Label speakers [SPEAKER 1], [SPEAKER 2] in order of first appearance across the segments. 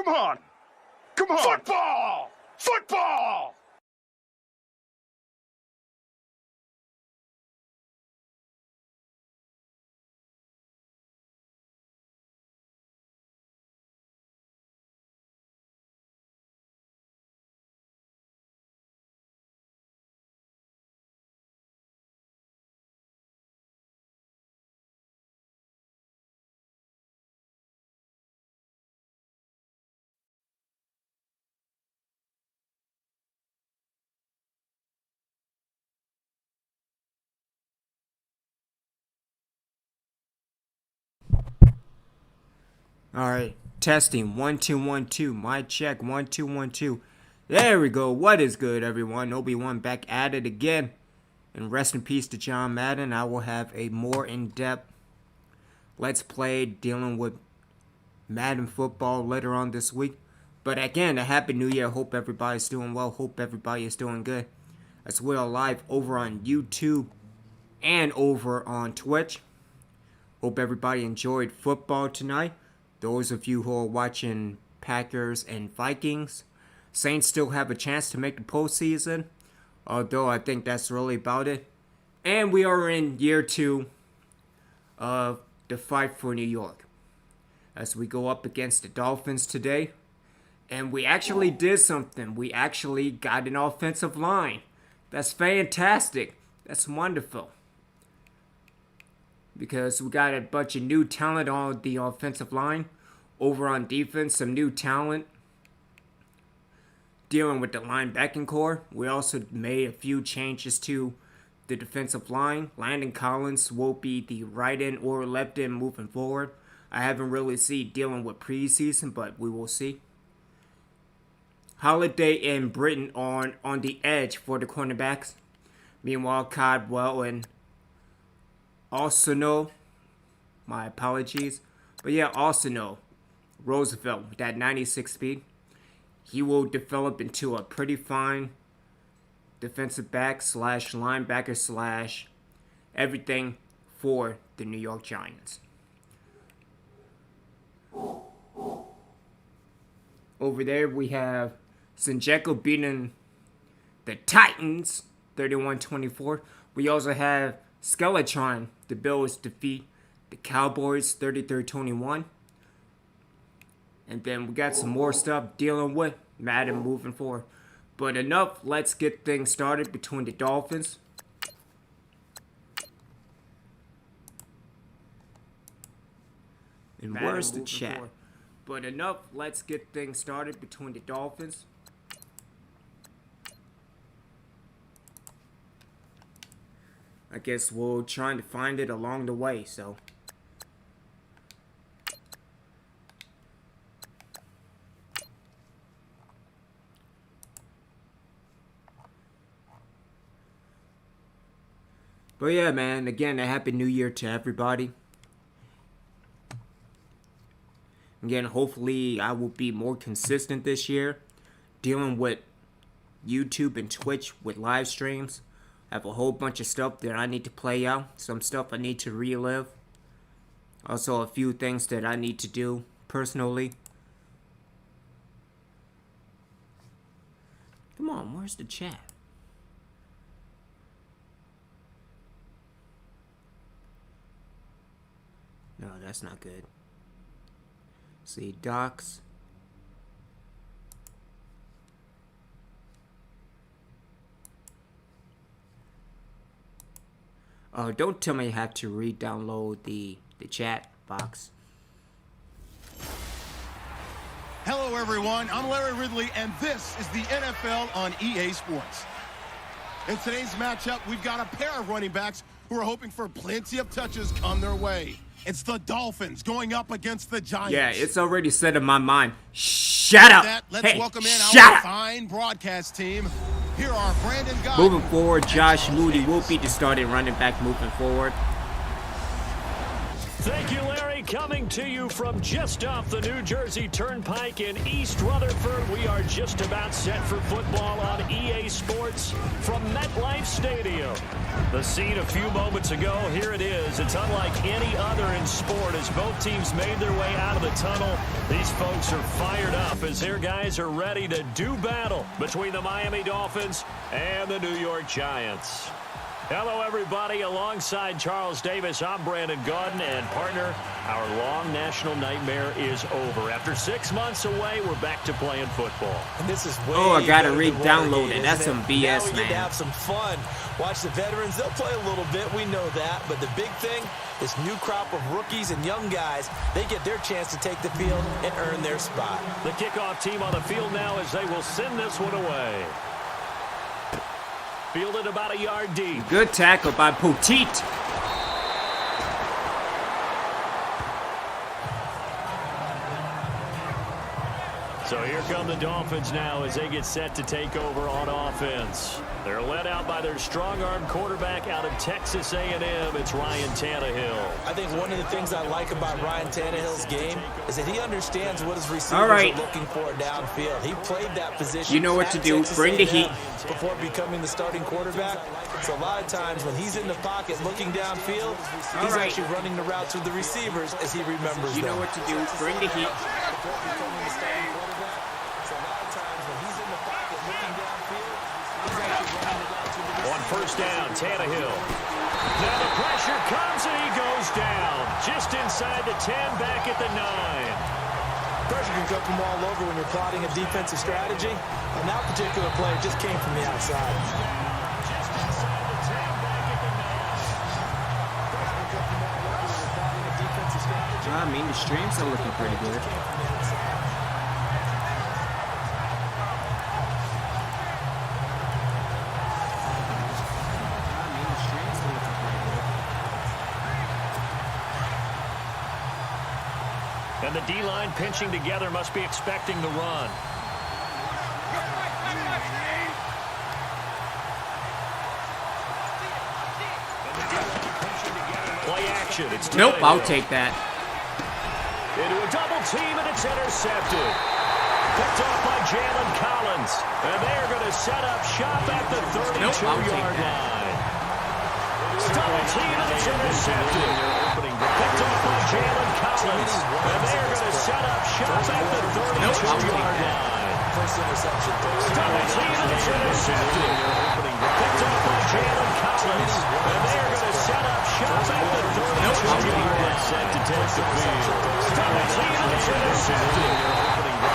[SPEAKER 1] Come on! Come on! Football! Football!
[SPEAKER 2] Alright, testing 1 2 1 2. Mic check 1 2 1 2. There we go. What is good, everyone? Obi-Wan back at it again. And rest in peace to John Madden. I will have a more in-depth Let's Play dealing with Madden football later on this week. But again, a happy new year. Hope everybody's doing well. Hope everybody is doing good. As well, live over on YouTube and over on Twitch. Hope everybody enjoyed football tonight. Those of you who are watching Packers and Vikings, Saints still have a chance to make the postseason, although I think that's really about it. And we are in year 2 of the fight for New York, as we go up against the Dolphins today. And we actually did something. We actually got an offensive line. That's fantastic. That's wonderful. Because we got a bunch of new talent on the offensive line. Over on defense, some new talent. Dealing with the linebacking core. We also made a few changes to the defensive line. Landon Collins will be the right end or left end moving forward. I haven't really seen dealing with preseason, but we will see. Holiday and Britton on the edge for the cornerbacks. Meanwhile, Caldwell and Arsenal, my apologies, but yeah, Arsenal, Roosevelt with that 96 speed, he will develop into a pretty fine defensive back slash linebacker slash everything for the New York Giants. Over there we have Sinjeko beating the Titans 31-24. We also have Skeletron, the Bills defeat the Cowboys 33-21. And then we got some more stuff dealing with Madden moving forward. But enough, let's get things started between the Dolphins and where's the chat? But enough, let's get things started between the Dolphins I guess we'll try to find it along the way, so. But yeah, man, again, a happy new year to everybody. Again, hopefully I will be more consistent this year, dealing with YouTube and Twitch with live streams. I have a whole bunch of stuff that I need to play out. Some stuff I need to relive. Also a few things that I need to do personally. Come on, where's the chat? No, that's not good. See, docs. Oh, don't tell me I have to re-download the chat box.
[SPEAKER 3] Hello, everyone. I'm Larry Ridley, and this is the NFL on EA Sports. In today's matchup, we've got a pair of running backs who are hoping for plenty of touches come their way. It's the Dolphins going up against the Giants.
[SPEAKER 2] Yeah, it's already set in my mind. Shut up.
[SPEAKER 3] Let's welcome in
[SPEAKER 2] shut
[SPEAKER 3] our
[SPEAKER 2] up.
[SPEAKER 3] fine broadcast team. Here are Brandon Guy.
[SPEAKER 2] Moving forward, Josh Moody will be the starting running back moving forward.
[SPEAKER 4] Thank you, Larry. Coming to you from just off the New Jersey Turnpike in East Rutherford. We are just about set for football on EA Sports from MetLife Stadium. The scene a few moments ago, here it is. It's unlike any other in sport as both teams made their way out of the tunnel. These folks are fired up as their guys are ready to do battle between the Miami Dolphins and the New York Giants. Hello, everybody. Alongside Charles Davis, I'm Brandon Gaudin, and partner, our long national nightmare is over. After 6 months away, we're back to playing football.
[SPEAKER 5] And this is way
[SPEAKER 2] I gotta
[SPEAKER 5] better than
[SPEAKER 2] re-download
[SPEAKER 5] what
[SPEAKER 2] it. That's some BS,
[SPEAKER 5] now we
[SPEAKER 2] man.
[SPEAKER 5] get to have some fun. Watch the veterans. They'll play a little bit. We know that. But the big thing, this new crop of rookies and young guys, they get their chance to take the field and earn their spot.
[SPEAKER 4] The kickoff team on the field now as they will send this one away. Fielded about a yard deep.
[SPEAKER 2] Good tackle by Petit.
[SPEAKER 4] So here come the Dolphins now as they get set to take over on offense. They're led out by their strong-arm quarterback out of Texas A&M. It's Ryan Tannehill.
[SPEAKER 5] I think one of the things I like about Ryan Tannehill's game is that he understands what his receivers are looking for downfield. He played that position.
[SPEAKER 2] You know what to do. Bring the heat.
[SPEAKER 5] Before becoming the starting quarterback. So a lot of times when he's in the pocket looking downfield, he's actually running the routes with the receivers as he remembers them.
[SPEAKER 2] You know what to do. Bring the heat.
[SPEAKER 5] Before becoming the starting quarterback. So a lot of times when he's in the pocket looking downfield, he's actually running the routes with the receivers.
[SPEAKER 4] On first down, Tannehill. Now the pressure comes and he goes down. Just inside the 10, back at the 9.
[SPEAKER 5] Pressure can come from all over when you're plotting a defensive strategy. On that particular play, it just came from the outside.
[SPEAKER 2] I mean, the streams are looking pretty good.
[SPEAKER 4] And the D-line pinching together must be expecting the run. Play action. It's
[SPEAKER 2] Nope, I'll
[SPEAKER 4] Tannehill.
[SPEAKER 2] take that.
[SPEAKER 4] Into a double team, and it's intercepted. Picked off by Jalen Collins. And they're going to set up shop at the 32-yard line. Double team, and it's intercepted. Picked off by Jalen Collins. And they're going to set up shop at the 32-yard line.
[SPEAKER 5] First interception.
[SPEAKER 4] Double team, and it's intercepted. Picked off by Jalen Collins. And they're going to set up shop at the 32-yard line. Set to take the field. Double team, and it's intercepted.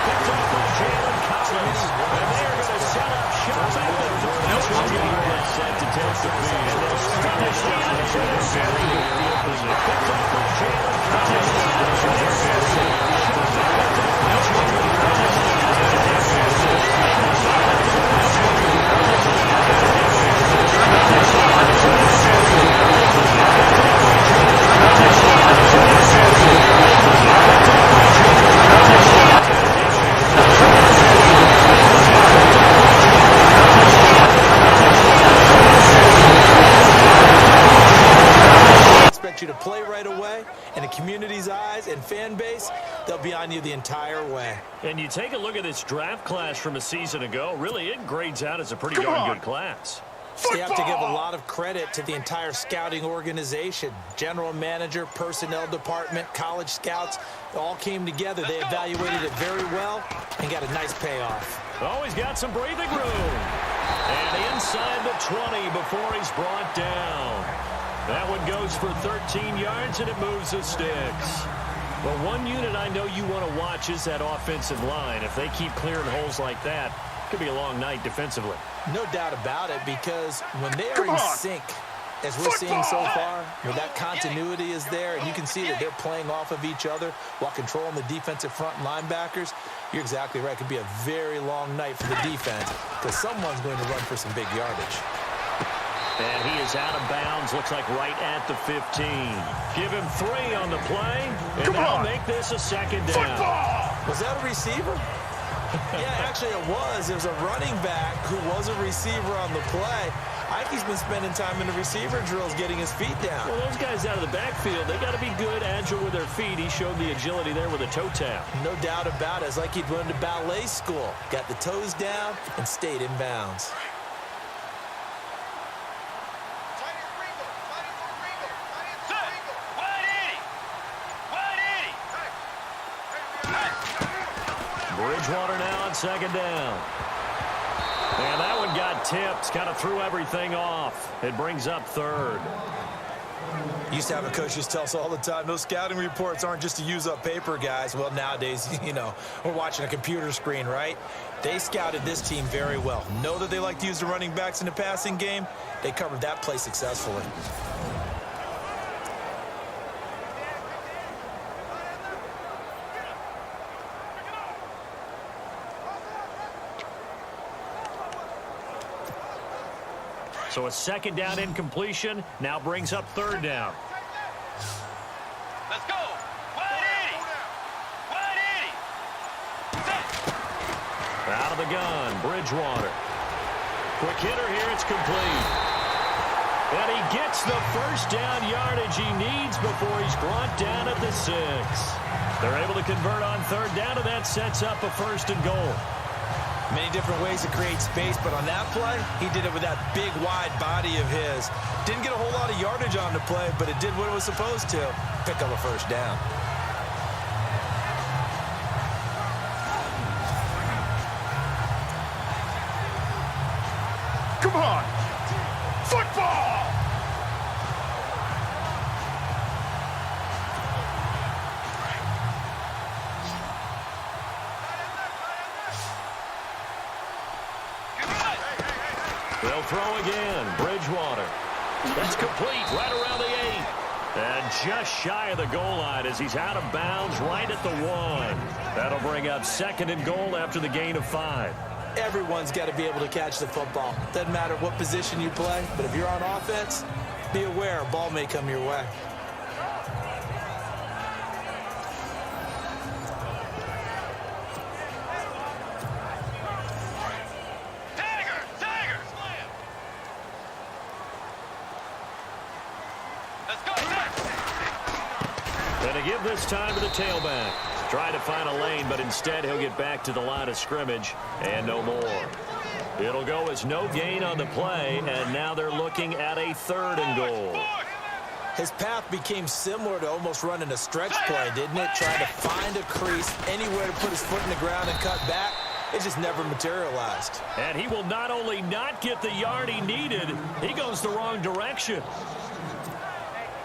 [SPEAKER 4] Picked off by Jalen Collins. And they're going to set up shop at the 32-yard line. Set to take the field. Double team, and it's intercepted. Picked off by Jalen Collins. And they're going to set up shop at the 32-yard line.
[SPEAKER 5] You to play right away, and the community's eyes and fan base, they'll be on you the entire way.
[SPEAKER 4] And you take a look at this draft class from a season ago, really it grades out as a pretty darn good class.
[SPEAKER 5] So you have to give a lot of credit to the entire scouting organization. General manager, personnel department, college scouts, all came together. They evaluated it very well and got a nice payoff.
[SPEAKER 4] Always got some breathing room. And inside the 20 before he's brought down. That one goes for 13 yards, and it moves the sticks. But one unit I know you want to watch is that offensive line. If they keep clearing holes like that, it could be a long night defensively.
[SPEAKER 5] No doubt about it, because when they are in sync, as we're seeing so far, where that continuity is there, and you can see that they're playing off of each other while controlling the defensive front linebackers, you're exactly right. It could be a very long night for the defense, because someone's going to run for some big yardage.
[SPEAKER 4] And he is out of bounds, looks like right at the 15. Give him 3 on the play, and that'll make this a second down.
[SPEAKER 1] Football!
[SPEAKER 5] Was that a receiver? Yeah, actually it was. It was a running back who was a receiver on the play. I think he's been spending time in the receiver drills getting his feet down.
[SPEAKER 4] Well, those guys out of the backfield, they got to be good, agile with their feet. He showed the agility there with a toe tap.
[SPEAKER 5] No doubt about it. It's like he'd run to ballet school. Got the toes down and stayed in bounds.
[SPEAKER 4] Bridgewater now on second down. And that one got tipped. Kind of threw everything off. It brings up third.
[SPEAKER 5] Used to have a coach just tell us all the time, those scouting reports aren't just to use up paper, guys. Well, nowadays, you know, we're watching a computer screen, right? They scouted this team very well. Know that they like to use the running backs in the passing game. They covered that play successfully.
[SPEAKER 4] So a second down incompletion now brings up third down.
[SPEAKER 1] Let's go. 180. 180.
[SPEAKER 4] Out of the gun, Bridgewater. Quick hitter here, it's complete. And he gets the first down yardage he needs before he's brought down at the 6. They're able to convert on third down, and that sets up a first and goal.
[SPEAKER 5] Many different ways to create space, but on that play, he did it with that big, wide body of his. Didn't get a whole lot of yardage on the play, but it did what it was supposed to. Pick up a first down.
[SPEAKER 1] Come on. Football.
[SPEAKER 4] They'll throw again. Bridgewater. That's complete right around the 8. And just shy of the goal line as he's out of bounds right at the 1. That'll bring up second and goal after the gain of 5.
[SPEAKER 5] Everyone's got to be able to catch the football. Doesn't matter what position you play, but if you're on offense, be aware a ball may come your way.
[SPEAKER 4] Give this time to the tailback. Try to find a lane, but instead he'll get back to the line of scrimmage and no more. It'll go as no gain on the play, and now they're looking at a third and goal.
[SPEAKER 5] His path became similar to almost running a stretch play, didn't it? Trying to find a crease, anywhere to put his foot in the ground and cut back. It just never materialized.
[SPEAKER 4] And he will not only not get the yard he needed, he goes the wrong direction.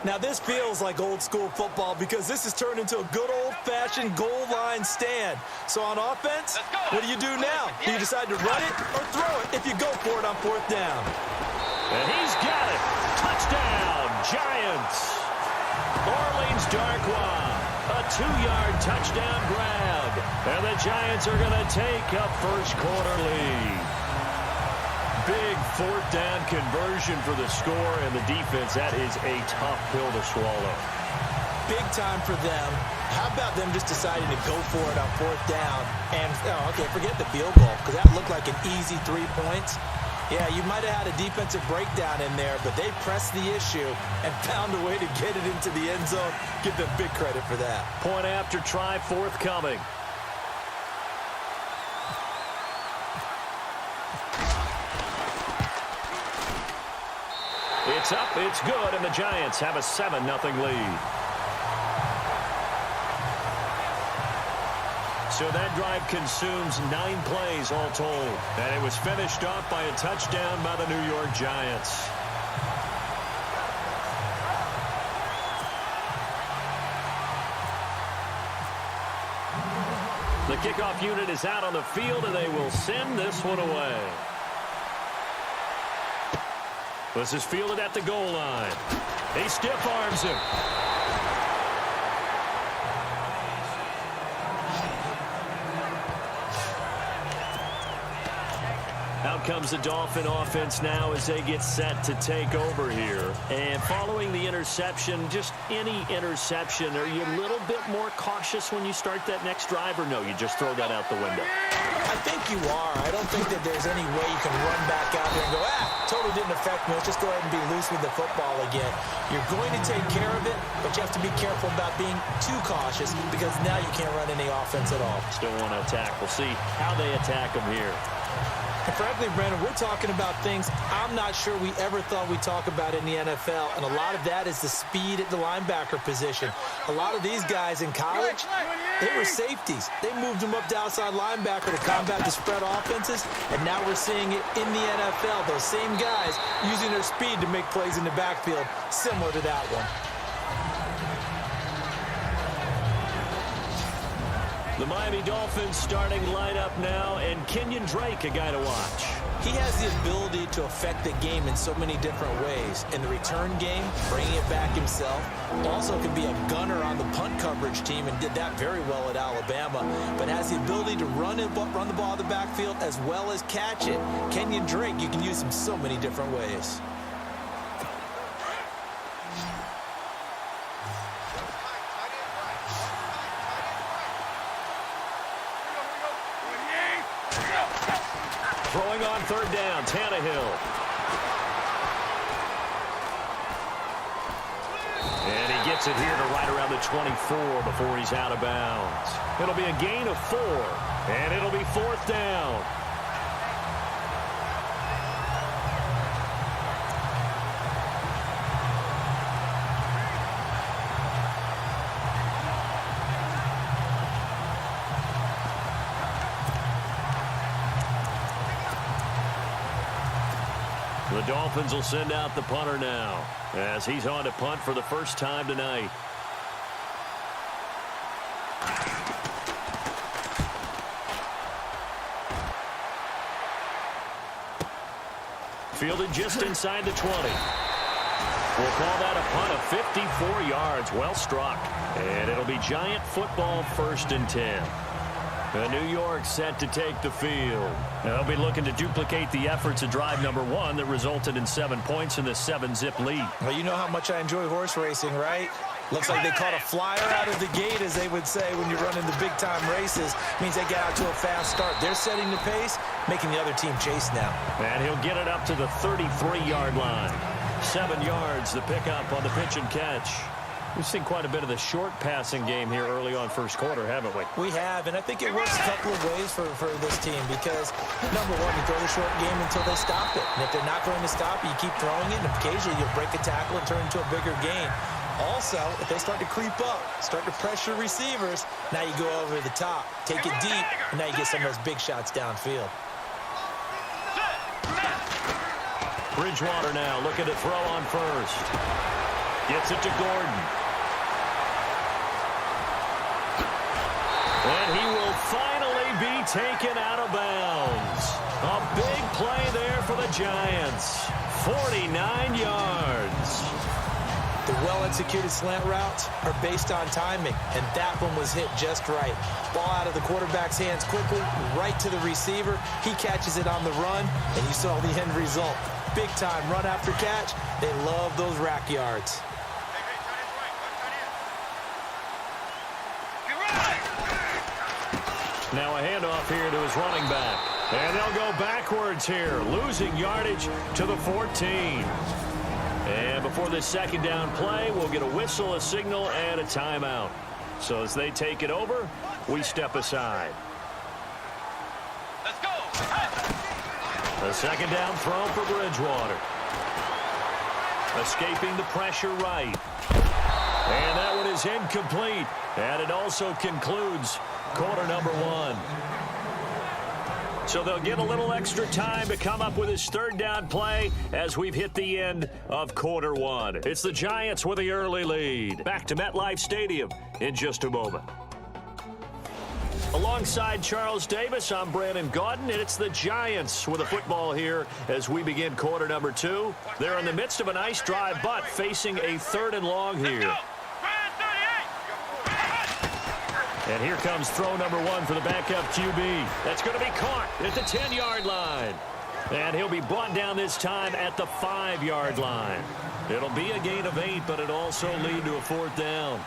[SPEAKER 5] Now, this feels like old-school football because this has turned into a good old-fashioned goal line stand. So on offense, what do you do now? Do you decide to run it or throw it if you go for it on fourth down?
[SPEAKER 4] And he's got it. Touchdown, Giants. Orleans Darkwa, a 2-yard touchdown grab. And the Giants are going to take a first-quarter lead. Big fourth down conversion for the score, and the defense, that is a tough pill to swallow.
[SPEAKER 5] Big time for them. How about them just deciding to go for it on fourth down? And, okay, forget the field goal, because that looked like an easy 3 points. Yeah, you might have had a defensive breakdown in there, but they pressed the issue and found a way to get it into the end zone. Give them big credit for that.
[SPEAKER 4] Point after try forthcoming. It's up, it's good, and the Giants have a 7-0 lead. So that drive consumes 9 plays all told. And it was finished off by a touchdown by the New York Giants. The kickoff unit is out on the field, and they will send this one away. This is fielded at the goal line. He stiff arms him. Now comes the Dolphin offense now as they get set to take over here. And following the interception, just any interception, are you a little bit more cautious when you start that next drive, or no, you just throw that out the window?
[SPEAKER 5] I think you are. I don't think that there's any way you can run back out there and go, totally didn't affect me. Let's just go ahead and be loose with the football again. You're going to take care of it, but you have to be careful about being too cautious because now you can't run any offense at all.
[SPEAKER 4] Still want to attack. We'll see how they attack them here.
[SPEAKER 5] And frankly, Brandon, we're talking about things I'm not sure we ever thought we'd talk about in the NFL, and a lot of that is the speed at the linebacker position. A lot of these guys in college, they were safeties. They moved them up to outside linebacker to combat the spread offenses, and now we're seeing it in the NFL. Those same guys using their speed to make plays in the backfield, similar to that one.
[SPEAKER 4] The Miami Dolphins starting lineup now, and Kenyon Drake, a guy to watch.
[SPEAKER 5] He has the ability to affect the game in so many different ways. In the return game, bringing it back himself. Also can be a gunner on the punt coverage team and did that very well at Alabama. But has the ability to run the ball out of the backfield as well as catch it. Kenyon Drake, you can use him so many different ways.
[SPEAKER 4] Throwing on third down, Tannehill. And he gets it here to right around the 24 before he's out of bounds. It'll be a gain of 4, and it'll be fourth down. The Dolphins will send out the punter now as he's on to punt for the first time tonight. Fielded just inside the 20. We'll call that a punt of 54 yards. Well struck. And it'll be Giant football, 1st and 10. New York set to take the field. They'll be looking to duplicate the efforts of drive number 1 that resulted in 7 points in the 7-zip lead.
[SPEAKER 5] Well, you know how much I enjoy horse racing, right? Looks like they caught a flyer out of the gate, as they would say when you're running the big-time races. Means they get out to a fast start. They're setting the pace, making the other team chase now.
[SPEAKER 4] And he'll get it up to the 33-yard line. 7 yards, the pickup on the pitch and catch. We've seen quite a bit of the short passing game here early on first quarter, haven't we?
[SPEAKER 5] We have, and I think it works a couple of ways for this team because, number one, you throw the short game until they stop it. And if they're not going to stop it, you keep throwing it, and occasionally you'll break a tackle and turn into a bigger gain. Also, if they start to creep up, start to pressure receivers, now you go over the top, take it deep, and now you get some of those big shots downfield.
[SPEAKER 4] Bridgewater now looking to throw on first. Gets it to Gordon. And he will finally be taken out of bounds. A big play there for the Giants. 49 yards.
[SPEAKER 5] The well-executed slant routes are based on timing, and that one was hit just right. Ball out of the quarterback's hands quickly, right to the receiver. He catches it on the run, and you saw the end result. Big time run after catch. They love those rack yards.
[SPEAKER 4] Now a handoff here to his running back. And they'll go backwards here, losing yardage to the 14. And before this second down play, we'll get a whistle, a signal, and a timeout. So as they take it over, we step aside.
[SPEAKER 1] Let's go.
[SPEAKER 4] A second down throw for Bridgewater. Escaping the pressure right. And that one is incomplete. And it also concludes quarter number 1. So they'll get a little extra time to come up with his third down play as we've hit the end of quarter 1. It's the Giants with the early lead. Back to MetLife Stadium in just a moment. Alongside Charles Davis, I'm Brandon Gaudin, and it's the Giants with the football here as we begin quarter number 2. They're in the midst of a nice drive, but facing a 3rd and long here. And here comes throw number 1 for the backup QB. That's going to be caught at the 10-yard line. And he'll be brought down this time at the 5-yard line. It'll be a gain of 8, but it'll also lead to a 4th down.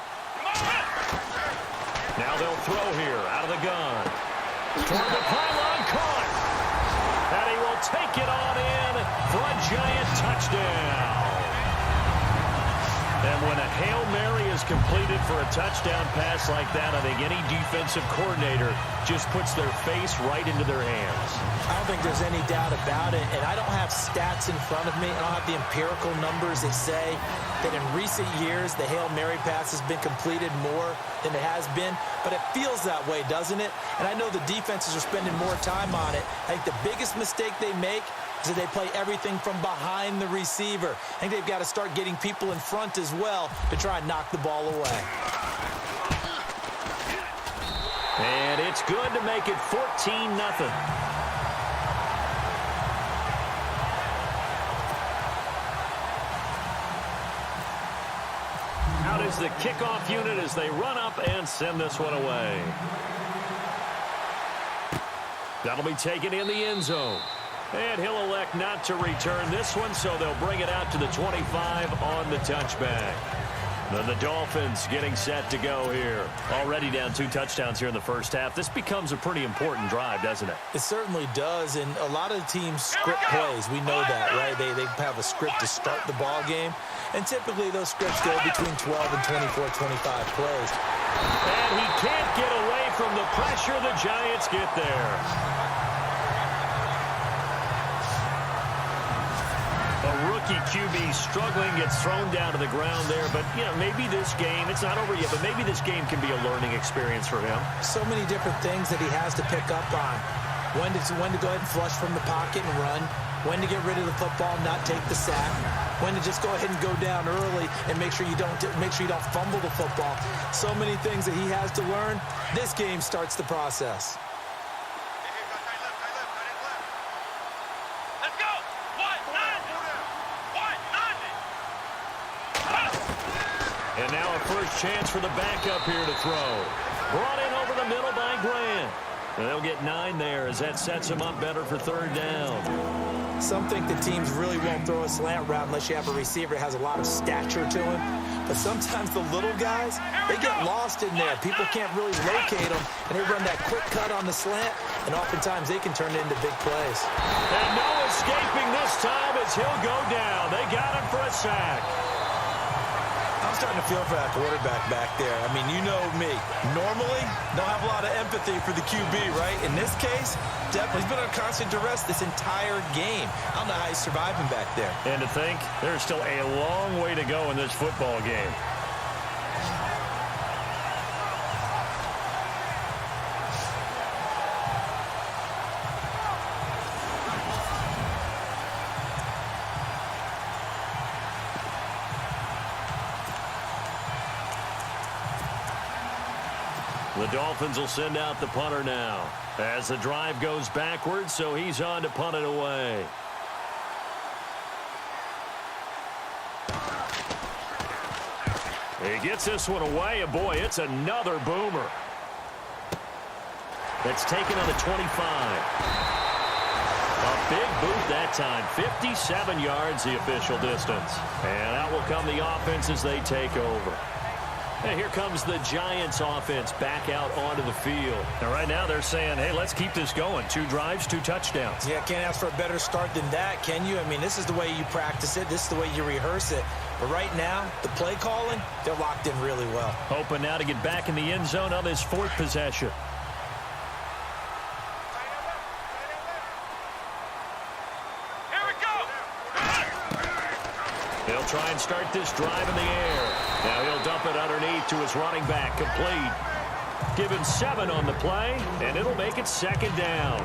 [SPEAKER 4] Now they'll throw here out of the gun. Toward the pylon, caught. And he will take it on in for a giant touchdown. And when a Hail Mary is completed for a touchdown pass like that, I think any defensive coordinator just puts their face right into their hands.
[SPEAKER 5] I don't think there's any doubt about it, and I don't have stats in front of me. I don't have the empirical numbers that say that in recent years the Hail Mary pass has been completed more than it has been, but it feels that way, doesn't it? And I know the defenses are spending more time on it. I think the biggest mistake they make is that they play everything from behind the receiver. I think they've got to start getting people in front as well to try and knock the ball away.
[SPEAKER 4] And it's good to make it 14-0. Out is the kickoff unit as they run up and send this one away. That'll be taken in the end zone. And he'll elect not to return this one, so they'll bring it out to the 25 on the touchback. Then the Dolphins getting set to go here. Already down 2 touchdowns here in the first half. This becomes a pretty important drive, doesn't it?
[SPEAKER 5] It certainly does, and a lot of teams script plays. We know that, right? They have a script to start the ball game, and typically those scripts go between 12 and 24, 25 plays.
[SPEAKER 4] And he can't get away from the pressure. The Giants get there. A rookie QB struggling, gets thrown down to the ground there. But, you know, maybe this game, it's not over yet, but maybe this game can be a learning experience for him.
[SPEAKER 5] So many different things that he has to pick up on. When to go ahead and flush from the pocket and run. When to get rid of the football, not take the sack. When to just go ahead and go down early and make sure you don't fumble the football. So many things that he has to learn. This game starts the process.
[SPEAKER 4] And now a first chance for the backup here to throw. Brought in over the middle by Grant. And they'll get 9 there as that sets him up better for 3rd down.
[SPEAKER 5] Some think the teams really won't throw a slant route unless you have a receiver that has a lot of stature to him. But sometimes the little guys, they get lost in there. People can't really locate them, and they run that quick cut on the slant, and oftentimes they can turn it into big plays.
[SPEAKER 4] And no escaping this time as he'll go down. They got him for a sack.
[SPEAKER 5] I'm starting to feel for that quarterback back there. I mean, you know me. Normally, don't have a lot of empathy for the QB, right? In this case, definitely he's been under constant duress this entire game. I don't know how he's surviving back there.
[SPEAKER 4] And to think, there's still a long way to go in this football game. The Dolphins will send out the punter now as the drive goes backwards, so he's on to punt it away. He gets this one away, and boy, it's another boomer. That's taken on the 25. A big boot that time, 57 yards the official distance. And out will come the offense as they take over. And here comes the Giants offense back out onto the field. And right now they're saying, hey, let's keep this going. 2 drives, 2 touchdowns.
[SPEAKER 5] Yeah, can't ask for a better start than that, can you? I mean, this is the way you practice it. This is the way you rehearse it. But right now, the play calling, they're locked in really well.
[SPEAKER 4] Hoping now to get back in the end zone on this 4th possession. He'll try and start this drive in the air. Now he'll dump it underneath to his running back, complete. Give him 7 on the play, and it'll make it 2nd down.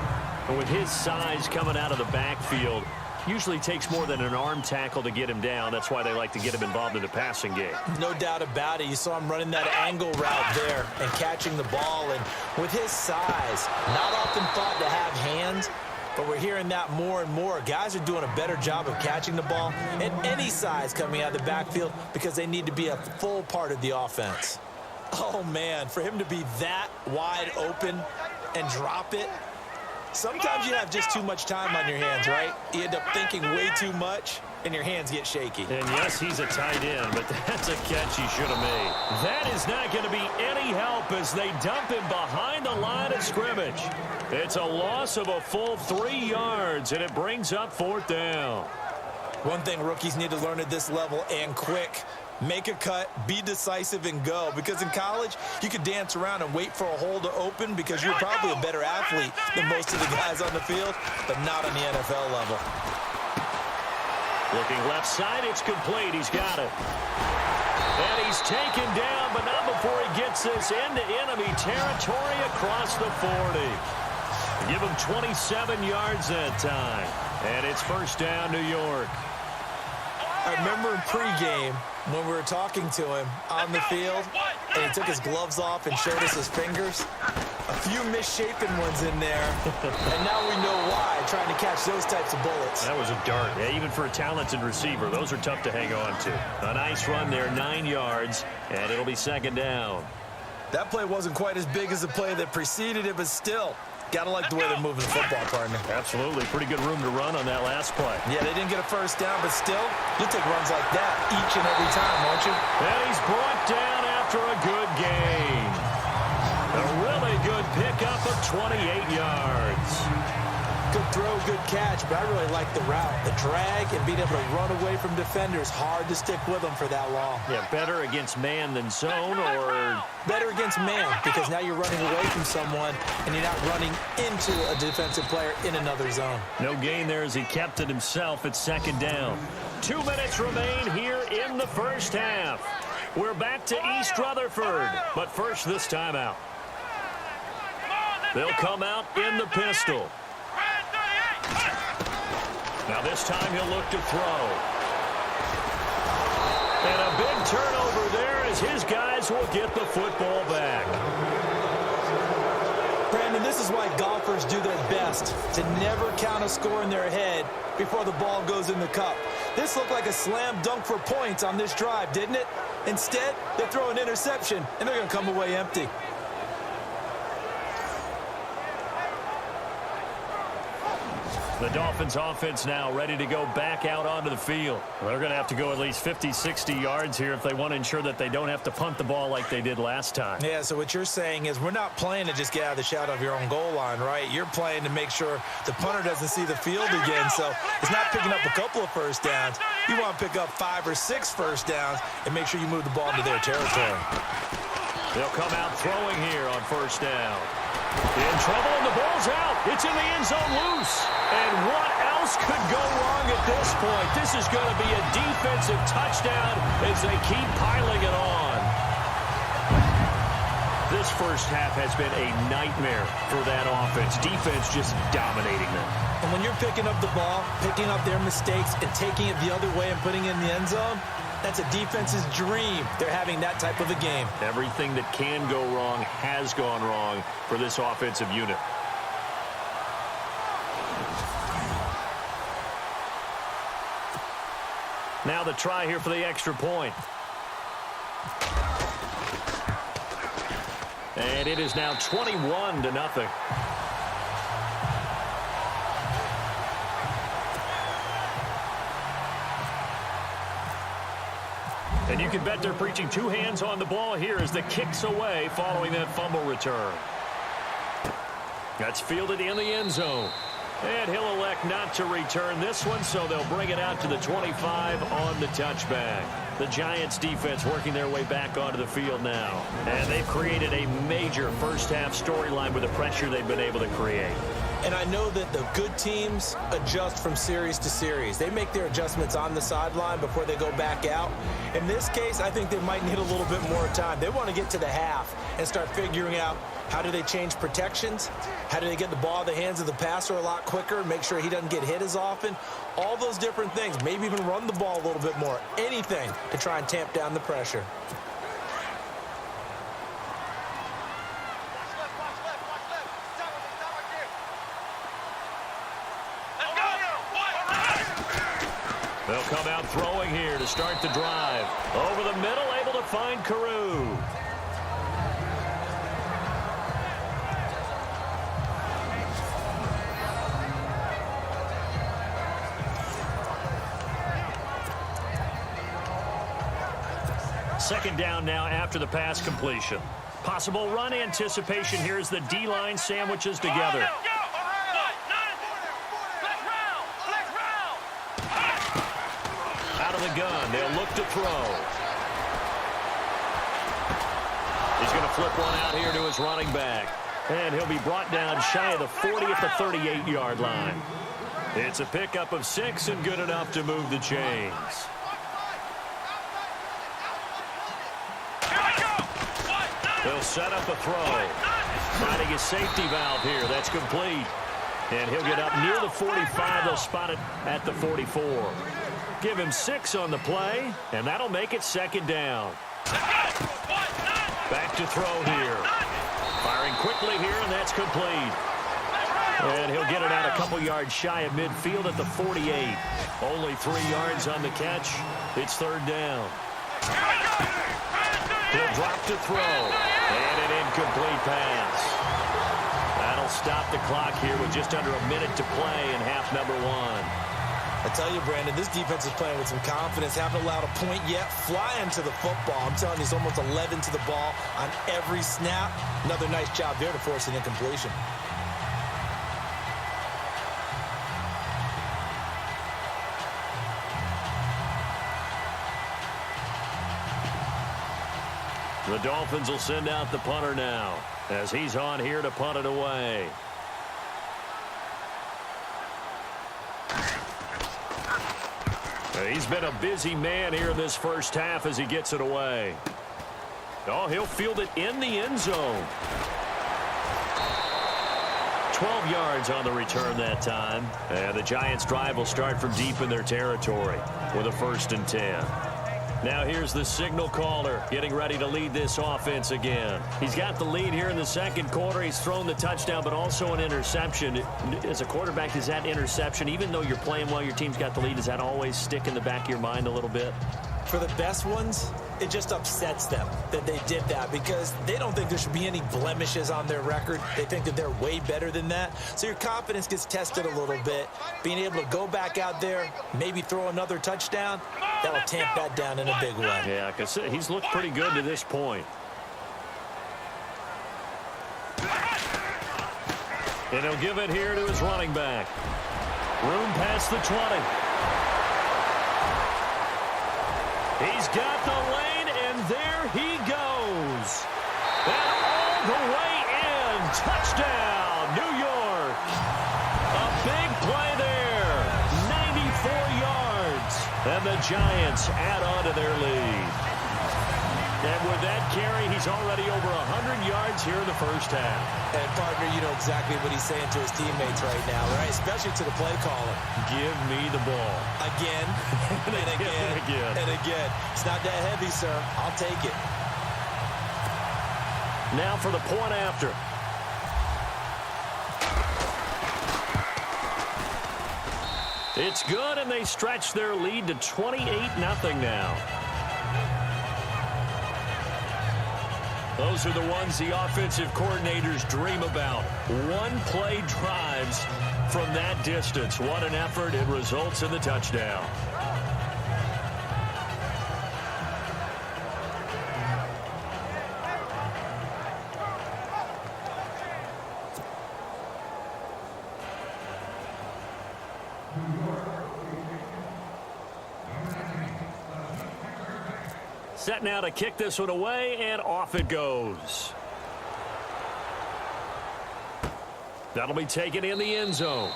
[SPEAKER 4] And with his size coming out of the backfield, usually takes more than an arm tackle to get him down. That's why they like to get him involved in the passing game.
[SPEAKER 5] No doubt about it. You saw him running that angle route there and catching the ball. And with his size, not often thought to have hands, but we're hearing that more and more. Guys are doing a better job of catching the ball at any size coming out of the backfield because they need to be a full part of the offense. Oh, man, for him to be that wide open and drop it, Sometimes you have just too much time on your hands, right? You end up thinking way too much, and your hands get shaky.
[SPEAKER 4] And yes, he's a tight end, but that's a catch he should have made. That is not going to be any help as they dump him behind the line of scrimmage. It's a loss of a full 3 yards, and it brings up 4th down.
[SPEAKER 5] One thing rookies need to learn at this level, and quick: make a cut, be decisive, and go. Because in college, you could dance around and wait for a hole to open because you're probably a better athlete than most of the guys on the field, but not on the NFL level.
[SPEAKER 4] Looking left side, it's complete. He's got it. And he's taken down, but not before he gets this into enemy territory across the 40. Give him 27 yards that time. And it's 1st down, New York.
[SPEAKER 5] I remember in pregame when we were talking to him on the field, and he took his gloves off and showed us his fingers. A few misshapen ones in there, and now we know why, trying to catch those types of bullets.
[SPEAKER 4] That was a dart. Yeah, even for a talented receiver, those are tough to hang on to. A nice run there, 9 yards, and it'll be 2nd down.
[SPEAKER 5] That play wasn't quite as big as the play that preceded it, but still, gotta like the way they're moving the football, partner.
[SPEAKER 4] Absolutely. Pretty good room to run on that last play.
[SPEAKER 5] Yeah, they didn't get a 1st down, but still, you'll take runs like that each and every time, won't you?
[SPEAKER 4] And he's brought down after a good gain. A really good pickup of 28 yards.
[SPEAKER 5] Good throw, good catch, but I really like the route. The drag and being able to run away from defenders, hard to stick with them for that long.
[SPEAKER 4] Yeah, better against man than zone, or
[SPEAKER 5] better against man, because now you're running away from someone and you're not running into a defensive player in another zone.
[SPEAKER 4] No gain there as he kept it himself at 2nd down. 2 minutes remain here in the 1st half. We're back to East Rutherford, but first this time out. They'll come out in the pistol. Now this time he'll look to throw. And a big turnover there as his guys will get the football back.
[SPEAKER 5] Brandon, this is why golfers do their best to never count a score in their head before the ball goes in the cup. This looked like a slam dunk for points on this drive, didn't it? Instead, they throw an interception, and they're going to come away empty.
[SPEAKER 4] The Dolphins offense now ready to go back out onto the field. They're going to have to go at least 50, 60 yards here if they want to ensure that they don't have to punt the ball like they did last time.
[SPEAKER 5] Yeah, so what you're saying is we're not playing to just get out of the shadow of your own goal line, right? You're playing to make sure the punter doesn't see the field again. So it's not picking up a couple of 1st downs. You want to pick up 5 or 6 1st downs and make sure you move the ball into their territory.
[SPEAKER 4] They'll come out throwing here on 1st down. In trouble, and the ball's out. It's in the end zone loose. And what else could go wrong at this point? This is going to be a defensive touchdown as they keep piling it on. This 1st half has been a nightmare for that offense. Defense just dominating them.
[SPEAKER 5] And when you're picking up the ball, picking up their mistakes, and taking it the other way and putting it in the end zone, that's a defense's dream. They're having that type of a game.
[SPEAKER 4] Everything that can go wrong has gone wrong for this offensive unit. Now the try here for the extra point. And it is now 21-0. And you can bet they're preaching 2 hands on the ball here as the kick's away following that fumble return. That's fielded in the end zone. And he'll elect not to return this one, so they'll bring it out to the 25 on the touchback. The Giants defense working their way back onto the field now. And they've created a major 1st half storyline with the pressure they've been able to create.
[SPEAKER 5] And I know that the good teams adjust from series to series. They make their adjustments on the sideline before they go back out. In this case, I think they might need a little bit more time. They want to get to the half and start figuring out how do they change protections, how do they get the ball in the hands of the passer a lot quicker, make sure he doesn't get hit as often, all those different things. Maybe even run the ball a little bit more. Anything to try and tamp down the pressure.
[SPEAKER 4] They'll come out throwing here to start the drive. Over the middle, able to find Carew. Second down now after the pass completion. Possible run anticipation here as the D-line sandwiches together. Out of the gun, they'll look to throw. He's going to flip one out here to his running back. And he'll be brought down shy of the 40 at the 38-yard line. It's a pickup of 6 and good enough to move the chains. They'll set up a throw. Finding his safety valve here. That's complete. And he'll get up near the 45. They'll spot it at the 44. Give him 6 on the play, and that'll make it second down. Back to throw here. Firing quickly here, and that's complete. And he'll get it out a couple yards shy of midfield at the 48. Only 3 yards on the catch. It's third down. He'll drop to throw. And an incomplete pass. That'll stop the clock here with just under a minute to play in half number 1.
[SPEAKER 5] I tell you, Brandon, this defense is playing with some confidence. Haven't allowed a point yet. Flying to the football. I'm telling you, it's almost 11 to the ball on every snap. Another nice job there to force an incompletion.
[SPEAKER 4] The Dolphins will send out the punter now as he's on here to punt it away. He's been a busy man here in this first half as he gets it away. Oh, he'll field it in the end zone. 12 yards on the return that time. And the Giants' drive will start from deep in their territory with a 1st and 10. Now here's the signal caller getting ready to lead this offense again. He's got the lead here in the second quarter. He's thrown the touchdown, but also an interception. As a quarterback, does that interception, even though you're playing well, your team's got the lead, does that always stick in the back of your mind a little bit?
[SPEAKER 5] For the best ones, it just upsets them that they did that because they don't think there should be any blemishes on their record. They think that they're way better than that. So your confidence gets tested a little bit. Being able to go back out there, maybe throw another touchdown, that'll tamp that down in a big way.
[SPEAKER 4] Yeah, because he's looked pretty good to this point. And he'll give it here to his running back. Room past the 20. He's got the lane, and there he goes. And all the way in. Touchdown, New York. A big play there. 94 yards. And the Giants add on to their lead. And with that carry, he's already over 100 yards here in the first half.
[SPEAKER 5] And, partner, you know exactly what he's saying to his teammates right now, right? Especially to the play caller.
[SPEAKER 4] Give me the ball.
[SPEAKER 5] Again, and again, and again. It's not that heavy, sir. I'll take it.
[SPEAKER 4] Now for the point after. It's good, and they stretch their lead to 28-0 now. Those are the ones the offensive coordinators dream about. One-play drives from that distance. What an effort. It results in the touchdown. Set now to kick this one away, and off it goes. That'll be taken in the end zone.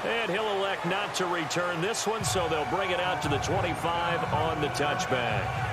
[SPEAKER 4] And he'll elect not to return this one, so they'll bring it out to the 25 on the touchback.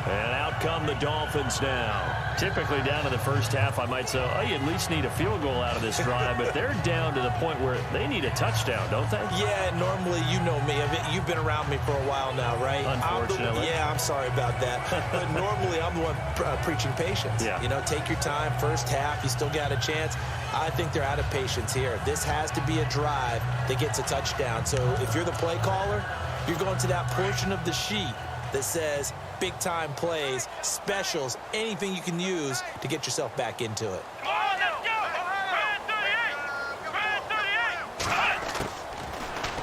[SPEAKER 4] And out come the Dolphins now. Typically down in the first half, I might say, oh, you at least need a field goal out of this drive, but they're down to the point where they need a touchdown, don't they?
[SPEAKER 5] Yeah, normally, you know me. You've been around me for a while now, right?
[SPEAKER 4] Unfortunately.
[SPEAKER 5] I'm sorry about that. But normally, I'm the one preaching patience.
[SPEAKER 4] Yeah.
[SPEAKER 5] You know, take your time. First half, you still got a chance. I think they're out of patience here. This has to be a drive that gets a touchdown. So if you're the play caller, you're going to that portion of the sheet that says big-time plays, specials, anything you can use to get yourself back into it.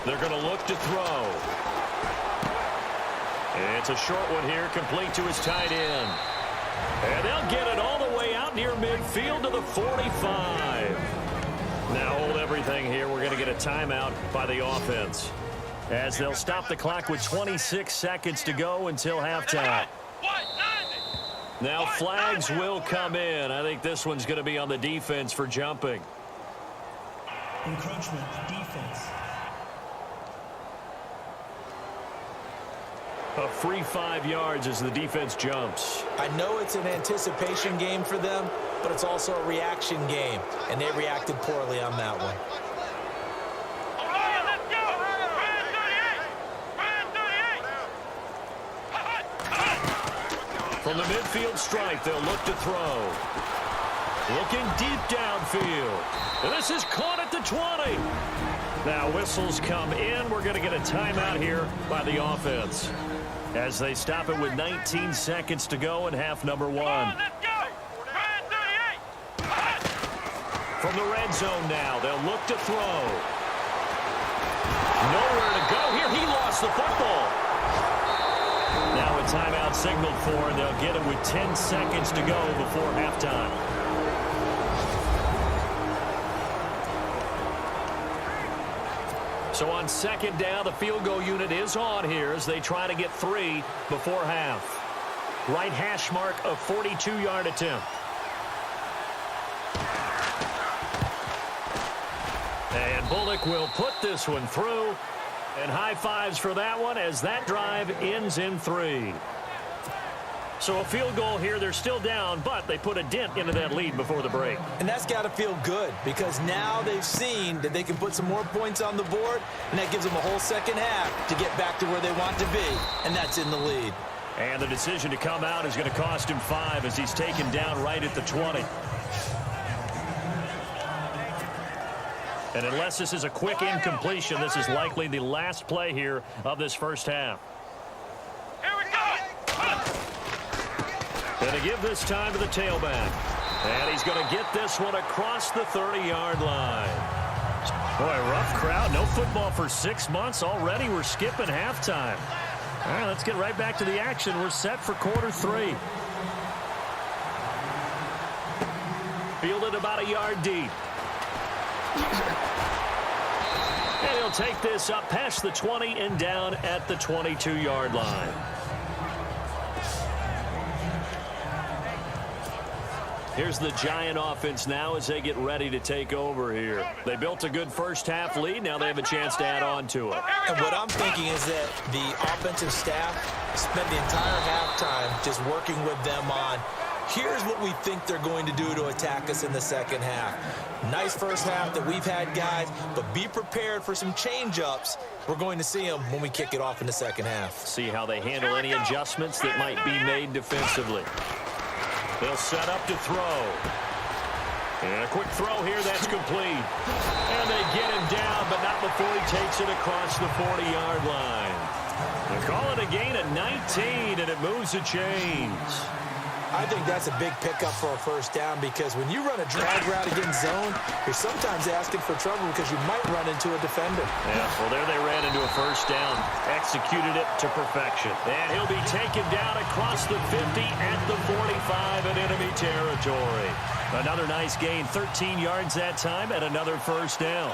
[SPEAKER 4] They're going to look to throw. It's a short one here, complete to his tight end. And they'll get it all the way out near midfield to the 45. Now hold everything here. We're going to get a timeout by the offense, as they'll stop the clock with 26 seconds to go until halftime. Now flags will come in. I think this one's going to be on the defense for jumping.
[SPEAKER 6] Encroachment, defense.
[SPEAKER 4] A free 5 yards as the defense jumps.
[SPEAKER 5] I know it's an anticipation game for them, but it's also a reaction game, and they reacted poorly on that one.
[SPEAKER 4] From the midfield stripe, they'll look to throw. Looking deep downfield. And this is caught at the 20. Now whistles come in. We're going to get a timeout here by the offense, as they stop it with 19 seconds to go in half number 1. From the red zone now, they'll look to throw. Nowhere to go here. He lost the football. Now a timeout signaled for, and they'll get it with 10 seconds to go before halftime. So on second down, the field goal unit is on here as they try to get 3 before half. Right hash mark, a 42-yard attempt. And Bullock will put this one through. And high fives for that one as that drive ends in 3. So a field goal here. They're still down, but they put a dent into that lead before the break.
[SPEAKER 5] And that's got to feel good, because now they've seen that they can put some more points on the board, and that gives them a whole second half to get back to where they want to be, and that's in the lead.
[SPEAKER 4] And the decision to come out is going to cost him 5 as he's taken down right at the 20. And unless this is a quick incompletion, this is likely the last play here of this first half.
[SPEAKER 1] Here we go.
[SPEAKER 4] Going to give this time to the tailback. And he's going to get this one across the 30-yard line. Boy, rough crowd. No football for 6 months already. We're skipping halftime. All right, let's get right back to the action. We're set for quarter 3. Fielded about a yard deep. And he'll take this up past the 20 and down at the 22-yard line. Here's the Giant offense now as they get ready to take over here. They built a good first half lead. Now they have a chance to add on to it.
[SPEAKER 5] And what I'm thinking is that the offensive staff spent the entire halftime just working with them on, here's what we think they're going to do to attack us in the second half. Nice first half that we've had, guys, but be prepared for some change-ups. We're going to see them when we kick it off in the second half.
[SPEAKER 4] See how they handle any adjustments that might be made defensively. They'll set up to throw. And a quick throw here, that's complete. And they get him down, but not before he takes it across the 40-yard line. They call it a gain of 19, and it moves the chains.
[SPEAKER 5] I think that's a big pickup for a first down, because when you run a drag route against zone, you're sometimes asking for trouble because you might run into a defender.
[SPEAKER 4] Yeah, well, there they ran into a first down. Executed it to perfection. And he'll be taken down across the 50 at the 45 in enemy territory. Another nice gain, 13 yards that time, and another first down.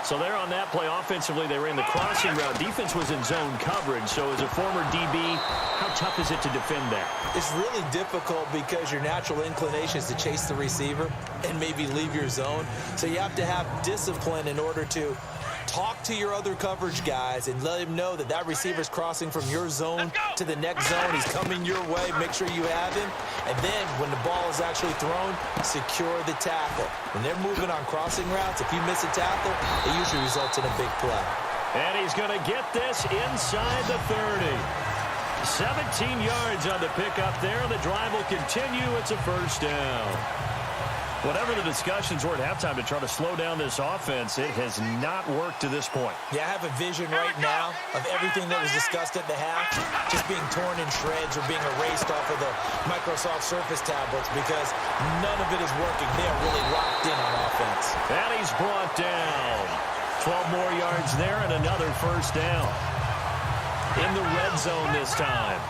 [SPEAKER 4] So there on that play, offensively, they ran the crossing route. Defense was in zone coverage. So as a former DB, how tough is it to defend that?
[SPEAKER 5] It's really difficult because your natural inclination is to chase the receiver and maybe leave your zone. So you have to have discipline in order to talk to your other coverage guys and let him know that that receiver's crossing from your zone to the next zone. He's coming your way. Make sure you have him. And then when the ball is actually thrown, secure the tackle. When they're moving on crossing routes, if you miss a tackle, it usually results in a big play.
[SPEAKER 4] And he's going to get this inside the 30. 17 yards on the pickup there. The drive will continue. It's a first down. Whatever the discussions were at halftime to try to slow down this offense, it has not worked to this point.
[SPEAKER 5] Yeah, I have a vision right now of everything that was discussed at the half just being torn in shreds or being erased off of the Microsoft Surface tablets, because none of it is working. They are really locked in on offense.
[SPEAKER 4] And he's brought down. 12 more yards there and another first down. in the red zone this time.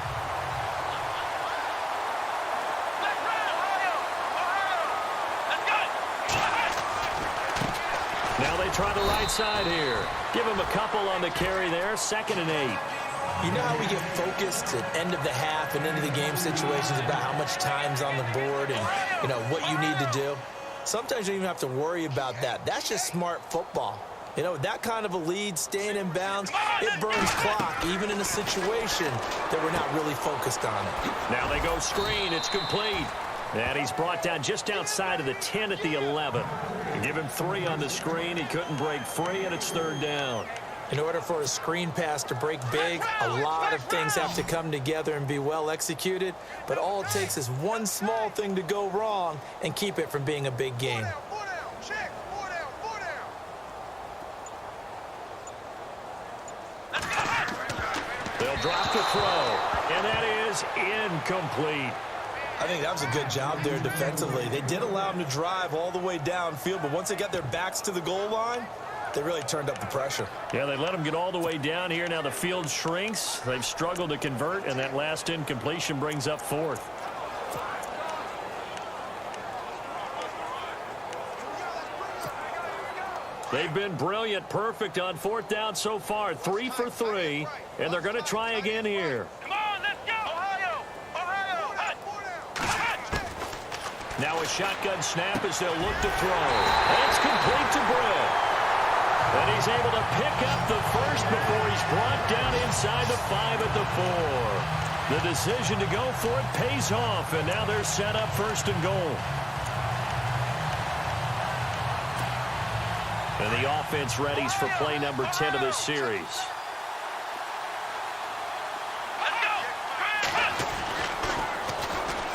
[SPEAKER 4] Now they try the right side here. Give him a couple on the carry there. 2nd and 8.
[SPEAKER 5] You know how we get focused at end of the half and into the game situations about how much time's on the board and, you know, what you need to do? Sometimes you don't even have to worry about that. That's just smart football. You know, with that kind of a lead, staying in bounds, it burns clock, even in a situation that we're not really focused on it.
[SPEAKER 4] Now they go screen. It's complete. And he's brought down just outside of the 10 at the 11. Give him 3 on the screen. He couldn't break free, and it's 3rd down.
[SPEAKER 5] In order for a screen pass to break big, a lot of things have to come together and be well executed. But all it takes is one small thing to go wrong and keep it from being a big game.
[SPEAKER 4] They'll drop the throw, and that is incomplete.
[SPEAKER 5] I think that was a good job there defensively. They did allow them to drive all the way downfield, but once they got their backs to the goal line, they really turned up the pressure.
[SPEAKER 4] Yeah, they let them get all the way down here. Now the field shrinks. They've struggled to convert, and that last incompletion brings up 4th. They've been brilliant, perfect on 4th down so far. 3 for 3, and they're going to try again here.
[SPEAKER 1] Come on, let's go! Ohio!
[SPEAKER 4] Now a shotgun snap as they'll look to throw. And it's complete to Britt. And he's able to pick up the first before he's brought down inside the 5 at the 4. The decision to go for it pays off, and now they're set up 1st and goal. And the offense readies for play number 10 of this series.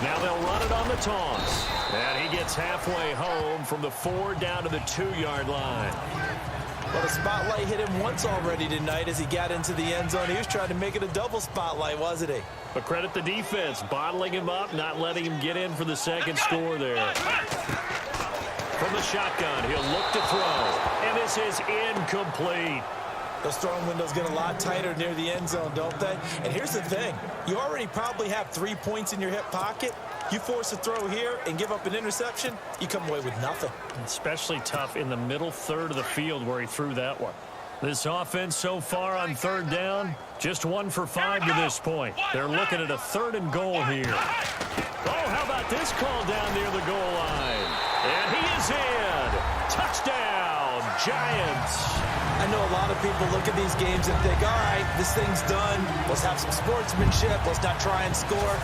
[SPEAKER 4] Now they'll run it on the toss. And he gets halfway home from the 4 down to the 2-yard line.
[SPEAKER 5] Well, the spotlight hit him once already tonight as he got into the end zone. He was trying to make it a double spotlight, wasn't he?
[SPEAKER 4] But credit the defense, bottling him up, not letting him get in for the second score there. From the shotgun, he'll look to throw. And this is incomplete.
[SPEAKER 5] Those throwing windows get a lot tighter near the end zone, don't they? And here's the thing. You already probably have 3 points in your hip pocket. You force a throw here and give up an interception, you come away with nothing.
[SPEAKER 4] Especially tough in the middle third of the field where he threw that one. This offense so far on 3rd down, just 1 for 5 to this point. They're looking at a 3rd and goal here. Oh, how about this call down near the goal line? And he is in. Touchdown, Giants.
[SPEAKER 5] I know a lot of people look at these games and think, all right, this thing's done. Let's have some sportsmanship. Let's not try and score.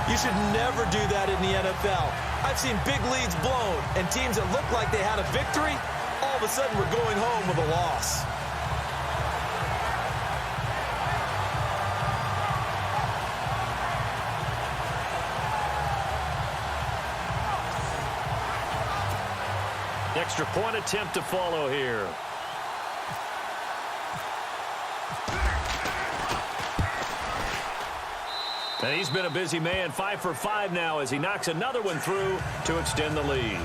[SPEAKER 5] You should never do that in the NFL. I've seen big leads blown and teams that looked like they had a victory, all of a sudden were going home with a loss.
[SPEAKER 4] Extra point attempt to follow here. And he's been a busy man, 5 for 5 now as he knocks another one through to extend the lead.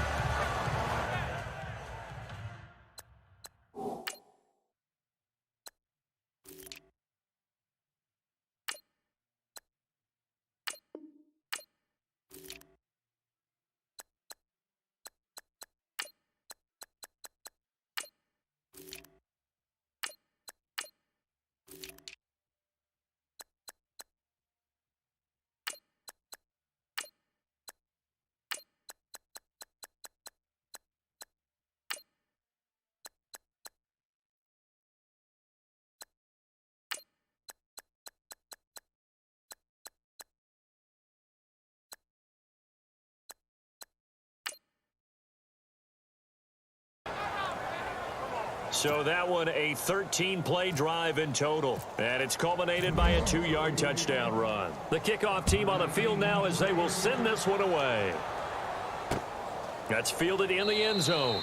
[SPEAKER 4] So that one a 13-play drive in total. And it's culminated by a 2-yard touchdown run. The kickoff team on the field now as they will send this one away. That's fielded in the end zone.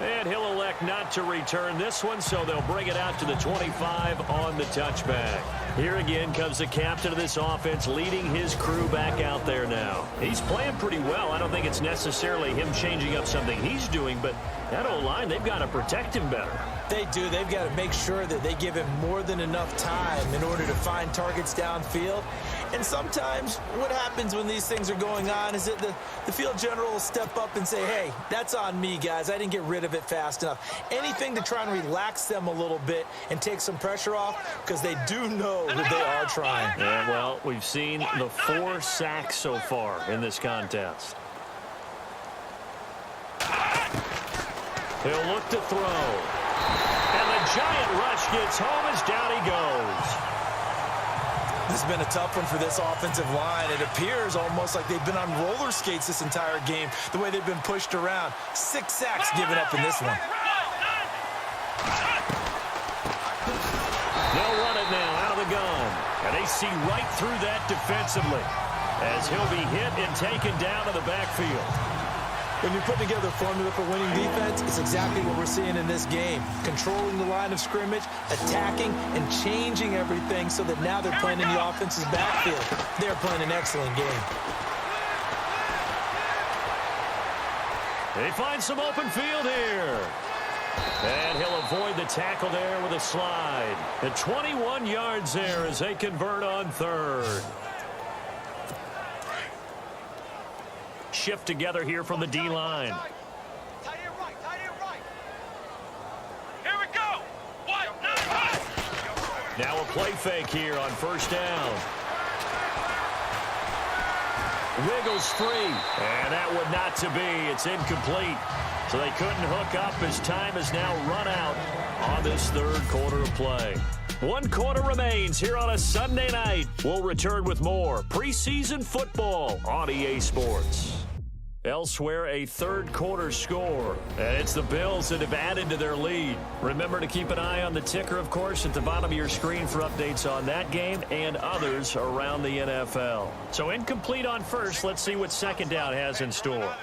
[SPEAKER 4] And he'll elect not to return this one, so they'll bring it out to the 25 on the touchback. Here again comes the captain of this offense leading his crew back out there now. He's playing pretty well. I don't think it's necessarily him changing up something he's doing, but that O-line, they've got to protect him better.
[SPEAKER 5] They do. They've got to make sure that they give him more than enough time in order to find targets downfield. And sometimes what happens when these things are going on is that the field general will step up and say, hey, that's on me, guys. I didn't get rid of it fast enough. Anything to try and relax them a little bit and take some pressure off, because they do know that they are trying.
[SPEAKER 4] Yeah, well, we've seen the 4 sacks so far in this contest. He'll look to throw. And the giant rush gets home as down he goes.
[SPEAKER 5] This has been a tough one for this offensive line. It appears almost like they've been on roller skates this entire game, the way they've been pushed around. 6 sacks given up in this one.
[SPEAKER 4] They'll run it now out of the gun. And they see right through that defensively as he'll be hit and taken down to the backfield.
[SPEAKER 5] When you put together a formula for winning defense, it's exactly what we're seeing in this game. Controlling the line of scrimmage, attacking, and changing everything so that now they're playing in the offense's backfield. They're playing an excellent game.
[SPEAKER 4] They find some open field here. And he'll avoid the tackle there with a slide. At 21 yards there as they convert on 3rd. Shift together here from the D-line.
[SPEAKER 1] Here we go.
[SPEAKER 4] Now a play fake here on 1st down. Wiggles free. And that would not to be. It's incomplete. So they couldn't hook up as time has now run out on this 3rd quarter of play. 1 quarter remains here on a Sunday night. We'll return with more preseason football on EA Sports. Elsewhere, a 3rd quarter score. And it's the Bills that have added to their lead. Remember to keep an eye on the ticker, of course, at the bottom of your screen for updates on that game and others around the NFL. So incomplete on 1st. Let's see what 2nd down has in store.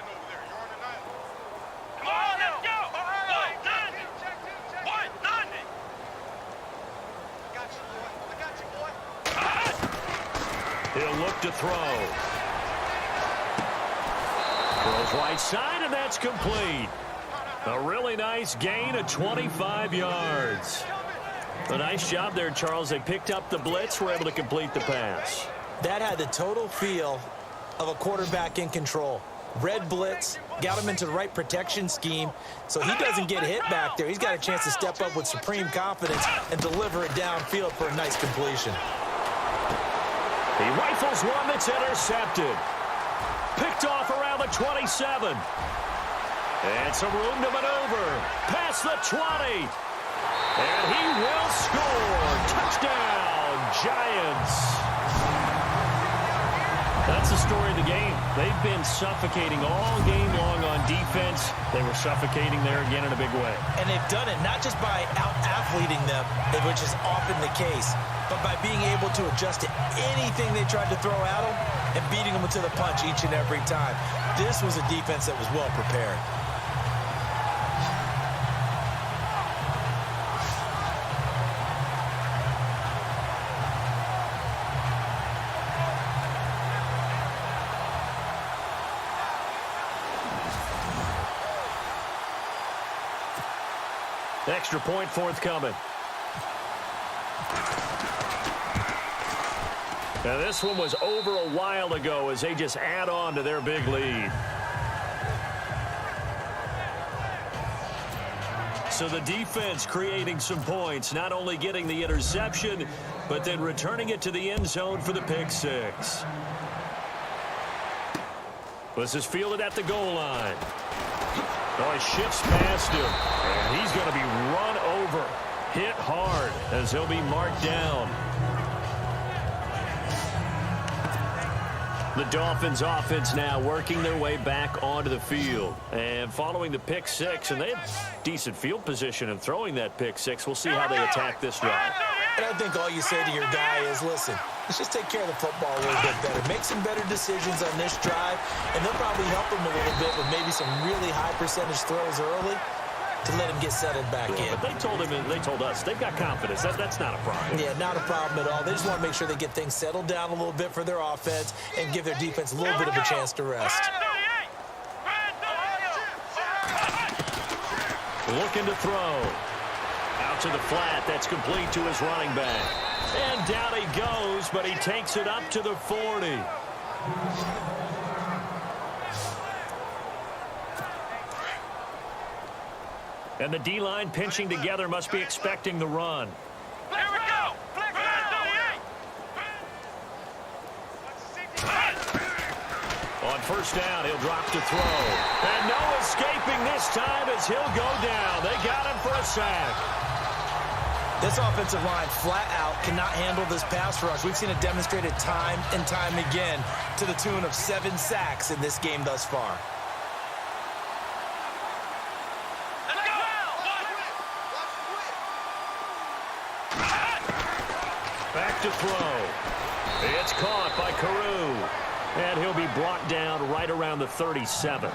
[SPEAKER 4] He'll look to throw. Throws right side, and that's complete. A really nice gain of 25 yards. A nice job there, Charles. They picked up the blitz, were able to complete the pass.
[SPEAKER 5] That had the total feel of a quarterback in control. Red blitz, got him into the right protection scheme, so he doesn't get hit back there. He's got a chance to step up with supreme confidence and deliver it downfield for a nice completion.
[SPEAKER 4] He rifles one that's intercepted. Picked off around the 27. And some room to maneuver. Past the 20. And he will score. Touchdown, Giants. That's the story of the game. They've been suffocating all game long on defense. They were suffocating there again in a big way.
[SPEAKER 5] And they've done it not just by out-athleting them, which is often the case, but by being able to adjust to anything they tried to throw at them and beating them to the punch each and every time. This was a defense that was well prepared.
[SPEAKER 4] Extra point forthcoming. Now this one was over a while ago as they just add on to their big lead. So the defense creating some points, not only getting the interception, but then returning it to the end zone for the pick six. This is fielded at the goal line. Oh, he shifts past him, and he's going to be run over, hit hard as he'll be marked down. The Dolphins offense now working their way back onto the field. And following the pick six, and they have decent field position in throwing that pick six. We'll see how they attack this drive.
[SPEAKER 5] And I think all you say to your guy is, listen, let's just take care of the football a little bit better. Make some better decisions on this drive, and they'll probably help him a little bit with maybe some really high percentage throws early. to let him get settled back in.
[SPEAKER 4] But they told us they've got confidence. That's not a problem.
[SPEAKER 5] Yeah, not a problem at all. They just want to make sure they get things settled down a little bit for their offense and give their defense a little bit of a chance to rest.
[SPEAKER 4] Looking to throw. Out to the flat. That's complete to his running back. And down he goes, but he takes it up to the 40. And the D-line pinching together must be expecting the run.
[SPEAKER 1] Here we go.
[SPEAKER 4] On first down, he'll drop to throw. And no escaping this time as he'll go down. They got him for a sack.
[SPEAKER 5] This offensive line flat out cannot handle this pass rush. We've seen it demonstrated time and time again to the tune of 7 sacks in this game thus far.
[SPEAKER 4] Back to throw. It's caught by Carew. And he'll be brought down right around the 37.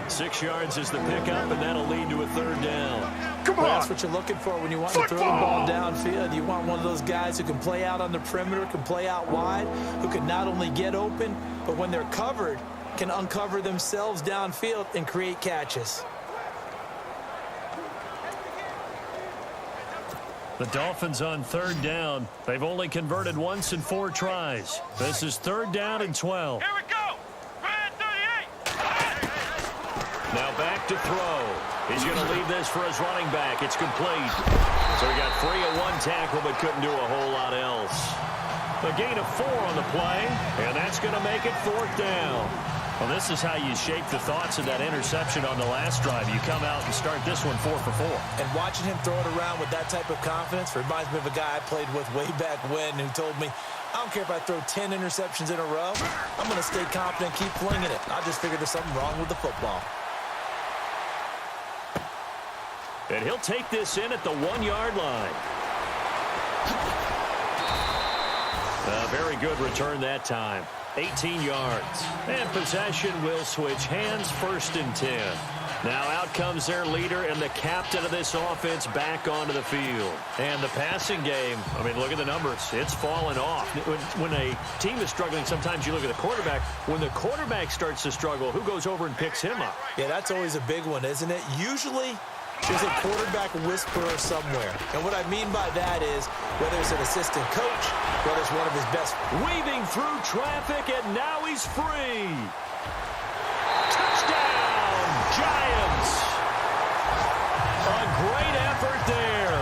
[SPEAKER 4] 6 yards is the pickup, and that'll lead to a 3rd down.
[SPEAKER 1] Come on.
[SPEAKER 5] That's what you're looking for when you want to throw the ball downfield. You want one of those guys who can play out on the perimeter, can play out wide, who can not only get open, but when they're covered, can uncover themselves downfield and create catches.
[SPEAKER 4] The Dolphins on 3rd down. They've only converted once in 4 tries. This is 3rd down and 12.
[SPEAKER 1] Here we go. Red 38.
[SPEAKER 4] Now back to throw. He's going to leave this for his running back. It's complete. So he got free of 1 tackle but couldn't do a whole lot else. A gain of 4 on the play, and that's going to make it 4th down. Well, this is how you shape the thoughts of that interception on the last drive. You come out and start this one 4 for 4.
[SPEAKER 5] And watching him throw it around with that type of confidence reminds me of a guy I played with way back when who told me, I don't care if I throw 10 interceptions in a row. I'm going to stay confident, keep flinging it. I just figured there's something wrong with the football.
[SPEAKER 4] And he'll take this in at the 1-yard line. A very good return that time. 18 yards. And possession will switch hands, 1st and 10. Now out comes their leader and the captain of this offense back onto the field. And the passing game, I mean, look at the numbers. It's fallen off. When a team is struggling, sometimes you look at the quarterback. When the quarterback starts to struggle, who goes over and picks him up?
[SPEAKER 5] Yeah, that's always a big one, isn't it? Usually, there's a quarterback whisperer somewhere. And what I mean by that is whether it's an assistant coach, whether it's one of his best.
[SPEAKER 4] Weaving through traffic, and now he's free. Touchdown, Giants. A great effort there.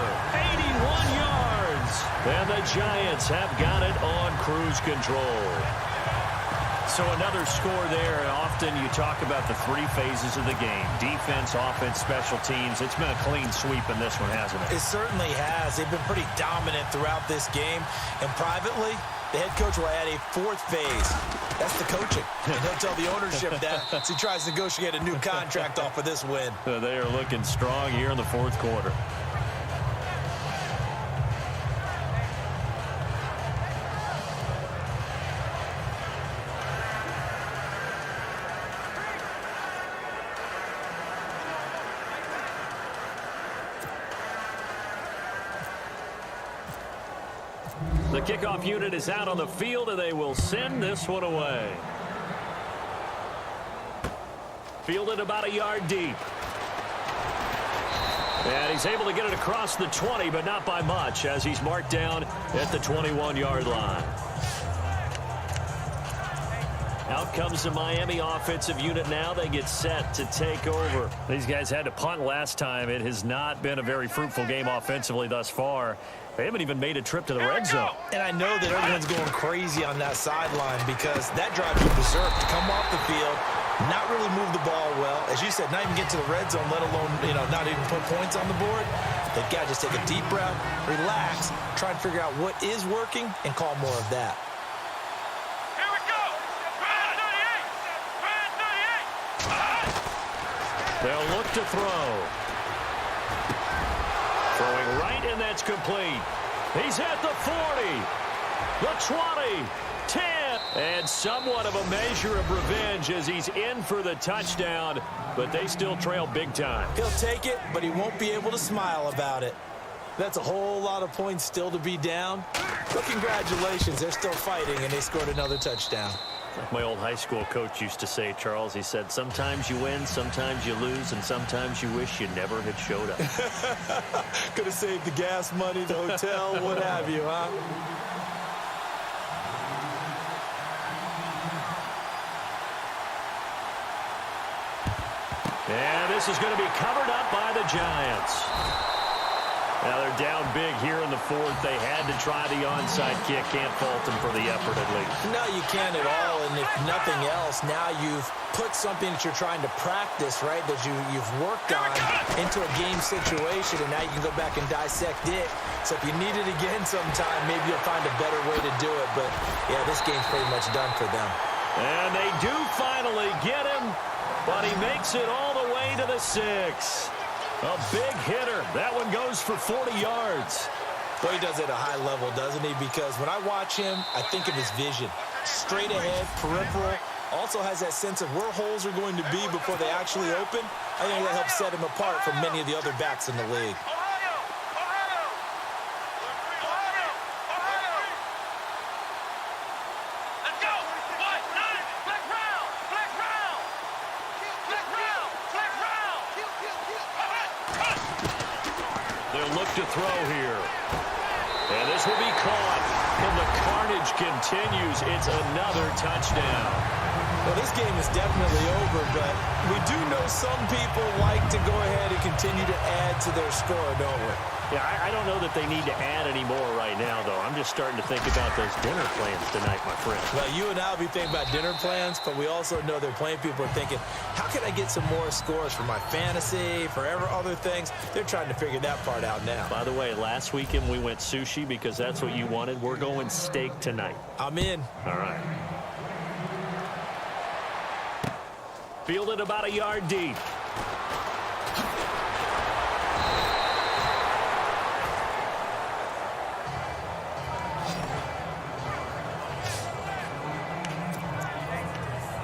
[SPEAKER 4] 81 yards. And the Giants have got it on cruise control. So another score there. Often you talk about the 3 phases of the game. Defense, offense, special teams. It's been a clean sweep in this one, hasn't it?
[SPEAKER 5] It certainly has. They've been pretty dominant throughout this game. And privately, the head coach will add a 4th phase. That's the coaching. And he'll tell the ownership that as he tries to negotiate a new contract off of this win.
[SPEAKER 4] They are looking strong here in the 4th quarter. The kickoff unit is out on the field, and they will send this one away. Fielded about a yard deep. And he's able to get it across the 20, but not by much, as he's marked down at the 21-yard line. Out comes the Miami offensive unit now. They get set to take over. These guys had to punt last time. It has not been a very fruitful game offensively thus far. They haven't even made a trip to the red zone.
[SPEAKER 5] And I know that everyone's going crazy on that sideline because that drive you berserk to come off the field, not really move the ball well. As you said, not even get to the red zone, let alone, not even put points on the board. They've got to just take a deep breath, relax, try and figure out what is working, and call more of that.
[SPEAKER 1] Here we go. Red 38.
[SPEAKER 4] They'll look to throw. Throwing right, and that's complete. He's at the 40, the 20, 10. And somewhat of a measure of revenge as he's in for the touchdown, but they still trail big time.
[SPEAKER 5] He'll take it, but he won't be able to smile about it. That's a whole lot of points still to be down. But congratulations, they're still fighting, and they scored another touchdown.
[SPEAKER 4] Like my old high school coach used to say, Charles, he said, sometimes you win, sometimes you lose, and sometimes you wish you never had showed up.
[SPEAKER 5] Could have saved the gas money, the hotel, what have you, huh?
[SPEAKER 4] And this is going to be covered up by the Giants. Now they're down big here in the fourth. They had to try the onside kick. Can't fault them for the effort at least.
[SPEAKER 5] No, you can't at all. And if nothing else, now you've put something that you're trying to practice, right, that you've worked on into a game situation, and now you can go back and dissect it. So if you need it again sometime, maybe you'll find a better way to do it. But, yeah, this game's pretty much done for them.
[SPEAKER 4] And they do finally get him, but he makes it all the way to the 6. A big hitter. That one goes for 40 yards.
[SPEAKER 5] Well, he does it at a high level, doesn't he? Because when I watch him, I think of his vision. Straight ahead, peripheral. Also has that sense of where holes are going to be before they actually open. I think that helps set him apart from many of the other backs in the league.
[SPEAKER 4] To throw here. And this will be caught. And the carnage continues. It's another touchdown.
[SPEAKER 5] Well, this game is definitely over, but we do know some people like to go ahead and continue to add to their score, don't we?
[SPEAKER 4] Yeah, I don't know that they need to add any more right now, though. I'm just starting to think about those dinner plans tonight, my friend.
[SPEAKER 5] Well, you and I will be thinking about dinner plans, but we also know there are plenty of people are thinking, how can I get some more scores for my fantasy, for other things? They're trying to figure that part out now.
[SPEAKER 4] By the way, last weekend we went sushi because that's what you wanted. We're going steak tonight.
[SPEAKER 5] I'm in.
[SPEAKER 4] All right. Fielded about a yard deep.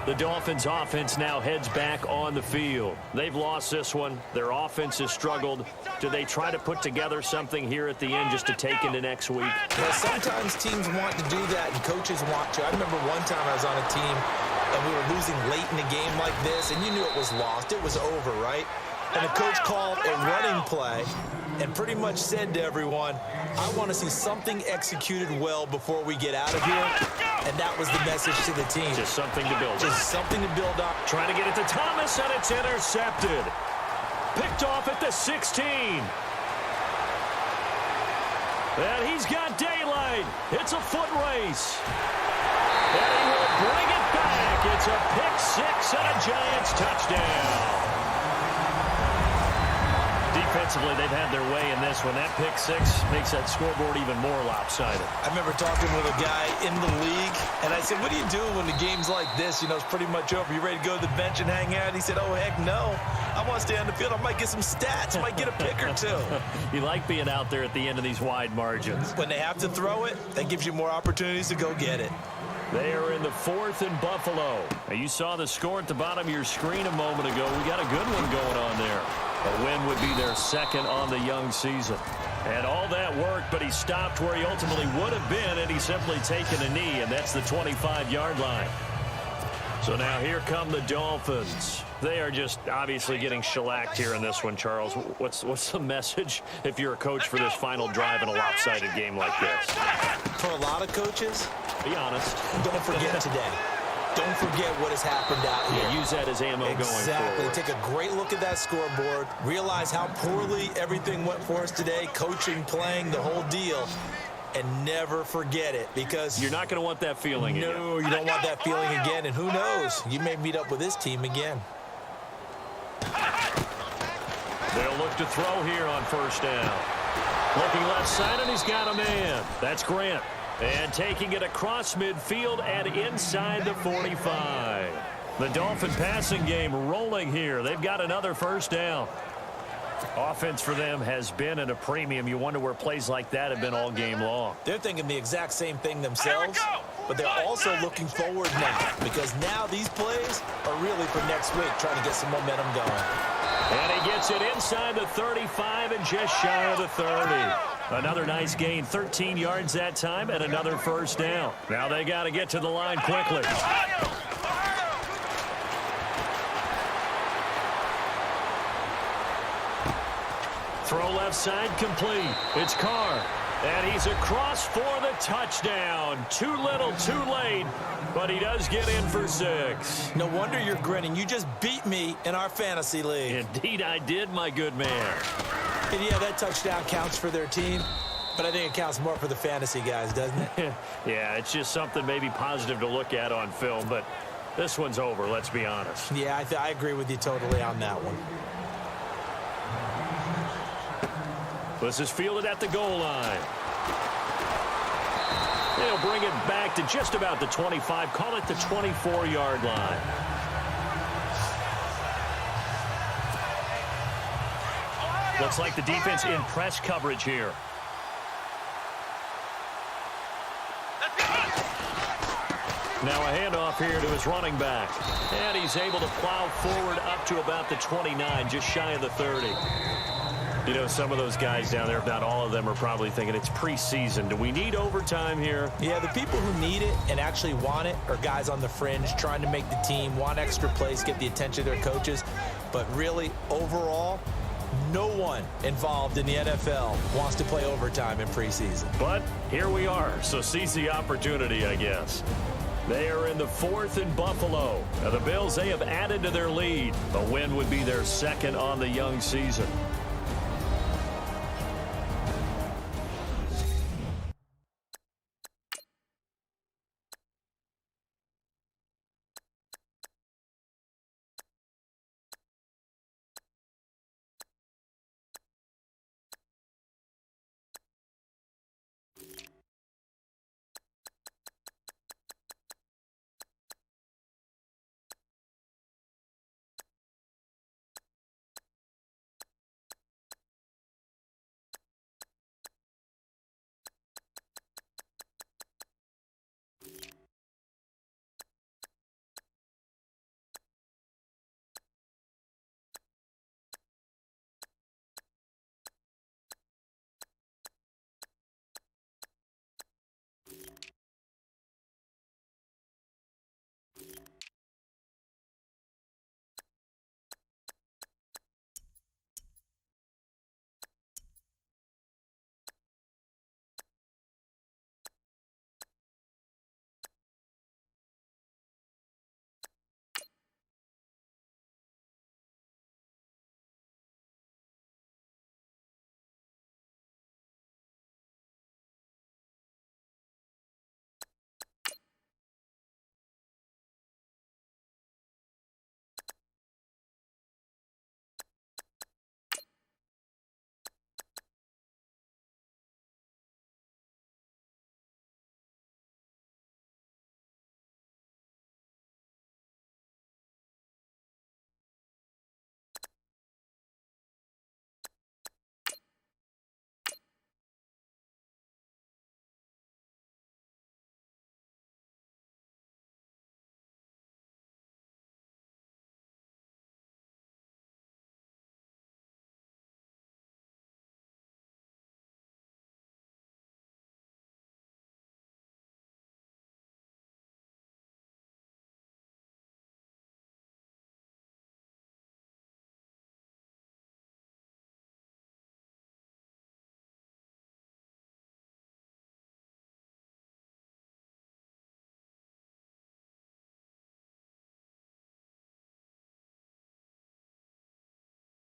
[SPEAKER 4] The Dolphins' offense now heads back on the field. They've lost this one. Their offense has struggled. Do they try to put together something here at the end just to take into next week?
[SPEAKER 5] Well, sometimes teams want to do that and coaches want to. I remember one time I was on a team and we were losing late in a game like this, and you knew it was lost. It was over, right? And the coach called a running play and pretty much said to everyone, I want to see something executed well before we get out of here. And that was the message to the team.
[SPEAKER 4] Just something to build.
[SPEAKER 5] Just something to build up.
[SPEAKER 4] Trying to get it to Thomas, and it's intercepted. Picked off at the 16. And he's got daylight. It's a foot race. And he will bring it back. It's a pick 6 and a Giants touchdown. Defensively, they've had their way in this one. That pick 6 makes that scoreboard even more lopsided.
[SPEAKER 5] I remember talking with a guy in the league, and I said, what are you doing when the game's like this? You know, it's pretty much over. You ready to go to the bench and hang out? He said, oh, heck no. I want to stay on the field. I might get some stats. I might get a pick or two.
[SPEAKER 4] You like being out there at the end of these wide margins.
[SPEAKER 5] When they have to throw it, that gives you more opportunities to go get it.
[SPEAKER 4] They are in the 4th in Buffalo. Now, you saw the score at the bottom of your screen a moment ago. We got a good one going on there. A win would be their 2nd on the young season. And all that worked, but he stopped where he ultimately would have been, and he's simply taken a knee, and that's the 25-yard line. So now here come the Dolphins. They are just obviously getting shellacked here in this one, Charles. What's the message if you're a coach for this final drive in a lopsided game like this?
[SPEAKER 5] For a lot of coaches,
[SPEAKER 4] be honest.
[SPEAKER 5] Don't forget today. Don't forget what has happened out here.
[SPEAKER 4] Yeah, use that as ammo going forward.
[SPEAKER 5] Exactly. Take a great look at that scoreboard. Realize how poorly everything went for us today. Coaching, playing, the whole deal. And never forget it, because
[SPEAKER 4] you're not going to want that feeling again.
[SPEAKER 5] No, you don't want that feeling again. And who knows? You may meet up with this team again.
[SPEAKER 4] They'll look to throw here on 1st down. Looking left side, and he's got a man. That's Grant. And taking it across midfield and inside the 45. The Dolphin passing game rolling here. They've got another 1st down. Offense for them has been at a premium. You wonder where plays like that have been all game long.
[SPEAKER 5] They're thinking the exact same thing themselves. but they're also looking forward now because now these plays are really for next week, trying to get some momentum going.
[SPEAKER 4] And he gets it inside the 35 and just shy of the 30. Another nice gain, 13 yards that time, and another first down. Now they got to get to the line quickly. Throw left side complete. It's Carr. And he's across for the touchdown. Too little, too late. But he does get in for 6.
[SPEAKER 5] No wonder you're grinning. You just beat me in our fantasy league.
[SPEAKER 4] Indeed I did, my good man.
[SPEAKER 5] And yeah, that touchdown counts for their team. But I think it counts more for the fantasy guys, doesn't it?
[SPEAKER 4] Yeah, it's just something maybe positive to look at on film. But this one's over, let's be honest.
[SPEAKER 5] Yeah, I agree with you totally on that one.
[SPEAKER 4] This is fielded at the goal line. They'll bring it back to just about the 25. Call it the 24-yard line. Looks like the defense in press coverage here. Now a handoff here to his running back. And he's able to plow forward up to about the 29, just shy of the 30. You know, some of those guys down there, if not all of them, are probably thinking it's preseason. Do we need overtime here?
[SPEAKER 5] Yeah, the people who need it and actually want it are guys on the fringe trying to make the team, want extra plays, get the attention of their coaches. But really, overall, no one involved in the NFL wants to play overtime in preseason.
[SPEAKER 4] But here we are, so seize the opportunity, I guess. They are in the 4th in Buffalo. Now the Bills, they have added to their lead. A win would be their 2nd on the young season.